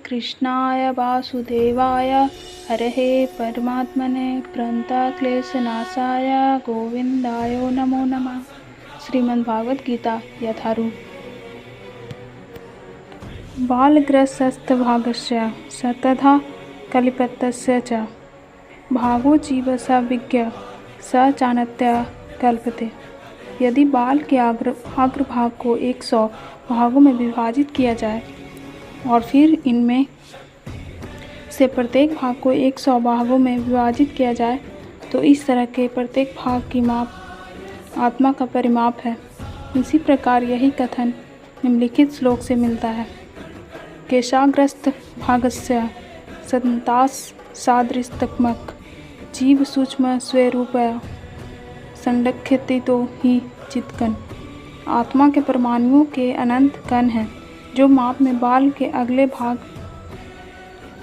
कृष्णाय वासुदेवाय हरहे परमात्मने प्रणतक्लेशनाशाय गोविंदाय नमो नमः। श्रीमद्भागवत गीता यथारूप। बालग्रस्तभागस्य सतधा कलिपतस्य च भागो जीव स विज्ञ स चान्यतया कल्पते। यदि बाल के अग्रभाग को 100 भागों में विभाजित किया जाए और फिर इनमें से प्रत्येक भाग को 100 भागों में विभाजित किया जाए तो इस तरह के प्रत्येक भाग की माप आत्मा का परिमाप है। इसी प्रकार यही कथन निम्नलिखित श्लोक से मिलता है। केशाग्रस्त भागस्य संतास सादृस्तमक जीव सूक्ष्म स्वरूपया संलक्ष्यते तो ही चित्कन। आत्मा के परमाणुओं के अनंत कण हैं जो माप में बाल के अगले भाग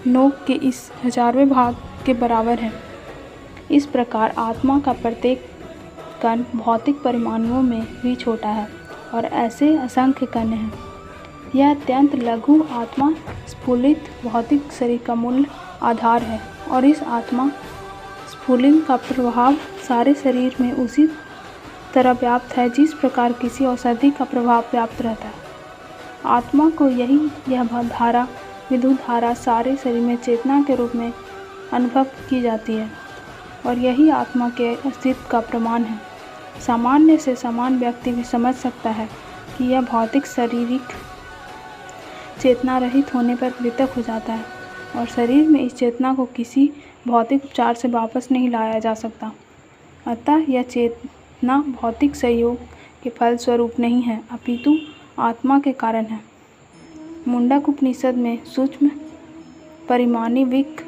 नोक के इस 1000वें भाग के बराबर है। इस प्रकार आत्मा का प्रत्येक कण भौतिक परमाणुओं में भी छोटा है और ऐसे असंख्य कण हैं। यह अत्यंत लघु आत्मा स्फुलित भौतिक शरीर का मूल आधार है और इस आत्मा स्फुलिंग का प्रभाव सारे शरीर में उसी तरह व्याप्त है जिस प्रकार किसी औषधि का प्रभाव व्याप्त रहता है। आत्मा को यह धारा विद्युत धारा सारे शरीर में चेतना के रूप में अनुभव की जाती है और यही आत्मा के अस्तित्व का प्रमाण है। सामान्य से समान व्यक्ति भी समझ सकता है कि यह भौतिक शारीरिक चेतना रहित होने पर मृतक हो जाता है और शरीर में इस चेतना को किसी भौतिक उपचार से वापस नहीं लाया जा सकता। अतः यह चेतना भौतिक संयोग के फलस्वरूप नहीं है अपितु आत्मा के कारण है। मुंडक उपनिषद में सूक्ष्म परिमाणिक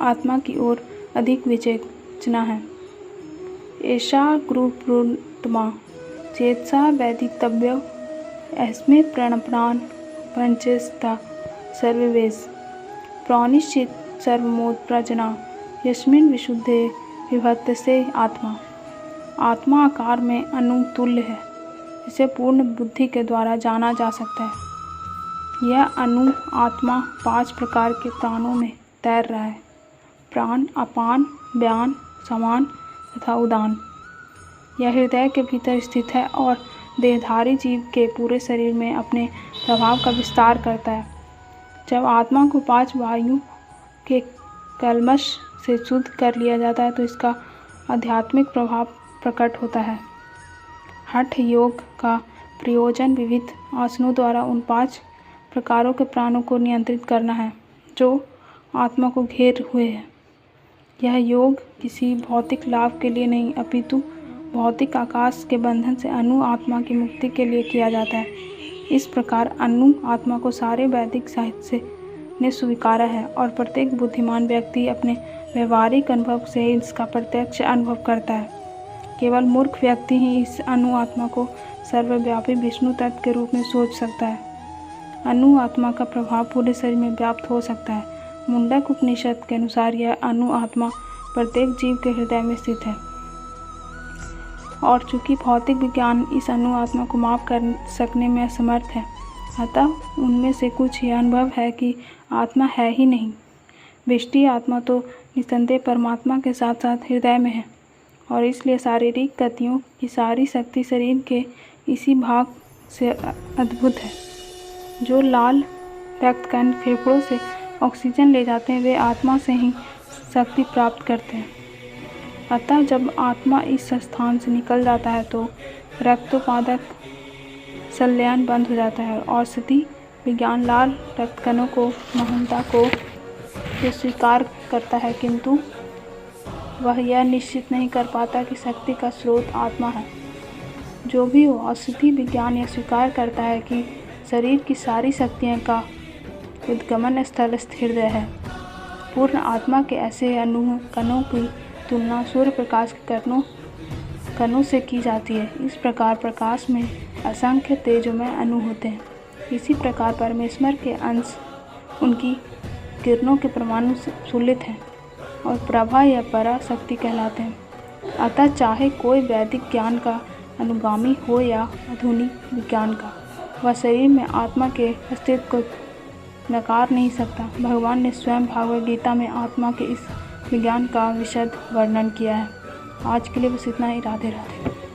आत्मा की ओर अधिक विवेचना है। ऐसा गुरुप्रोत्तमा चेतसा वैदितव्य अस्मे प्रणप्राण पंचस्ता सर्ववेश प्राणिश्चित सर्वमोद प्रजना यस्मिन् विशुद्धे विभक्तसे आत्मा। आत्मा आकार में अणुतुल्य है इसे पूर्ण बुद्धि के द्वारा जाना जा सकता है। यह अणु आत्मा 5 प्रकार के प्राणों में तैर रहा है। प्राण अपान व्यान समान तथा उदान। यह हृदय के भीतर स्थित है और देहधारी जीव के पूरे शरीर में अपने प्रभाव का विस्तार करता है। जब आत्मा को 5 वायु के कल्मश से शुद्ध कर लिया जाता है तो इसका आध्यात्मिक प्रभाव प्रकट होता है। हठ योग का प्रयोजन विविध आसनों द्वारा उन 5 प्रकारों के प्राणों को नियंत्रित करना है जो आत्मा को घेर हुए हैं। यह योग किसी भौतिक लाभ के लिए नहीं अपितु भौतिक आकाश के बंधन से अणु आत्मा की मुक्ति के लिए किया जाता है। इस प्रकार अणु आत्मा को सारे वैदिक साहित्य ने स्वीकारा है और प्रत्येक बुद्धिमान व्यक्ति अपने व्यवहारिक अनुभव से इसका प्रत्यक्ष अनुभव करता है। केवल मूर्ख व्यक्ति ही इस अणु आत्मा को सर्वव्यापी विष्णु तत्व के रूप में सोच सकता है। अणु आत्मा का प्रभाव पूरे शरीर में व्याप्त हो सकता है। मुंडक उपनिषद के अनुसार यह अणु आत्मा प्रत्येक जीव के हृदय में स्थित है और चूंकि भौतिक विज्ञान इस अणु आत्मा को माप कर सकने में असमर्थ है अतः उनमें से कुछ यह अनुभव है कि आत्मा है ही नहीं। विष्टि आत्मा तो निसंदेह परमात्मा के साथ साथ हृदय में है और इसलिए शारीरिक गतियों की सारी शक्ति शरीर के इसी भाग से अद्भुत है। जो लाल रक्त कण फेफड़ों से ऑक्सीजन ले जाते हैं वे आत्मा से ही शक्ति प्राप्त करते हैं। अतः जब आत्मा इस स्थान से निकल जाता है तो रक्तोत्पादक संलयन बंद हो जाता है। औषधि विज्ञान लाल रक्त कणों को महानता को तो स्वीकार करता है किंतु वह यह निश्चित नहीं कर पाता कि शक्ति का स्रोत आत्मा है। जो भी हो औषधि विज्ञान यह स्वीकार करता है कि शरीर की सारी शक्तियों का उद्गमन स्थल हृदय है। पूर्ण आत्मा के ऐसे अणु कणों की तुलना सूर्य प्रकाश के कणों से की जाती है। इस प्रकार प्रकाश में असंख्य तेजोमय अणु होते हैं। इसी प्रकार परमेश्वर के अंश उनकी किरणों के परमाणु से तुलित हैं और प्रभा या पराशक्ति कहलाते हैं। अतः चाहे कोई वैदिक ज्ञान का अनुगामी हो या आधुनिक विज्ञान का, वह शरीर में आत्मा के अस्तित्व को नकार नहीं सकता। भगवान ने स्वयं भागवत गीता में आत्मा के इस विज्ञान का विशद वर्णन किया है। आज के लिए बस इतना ही। राधे राधे।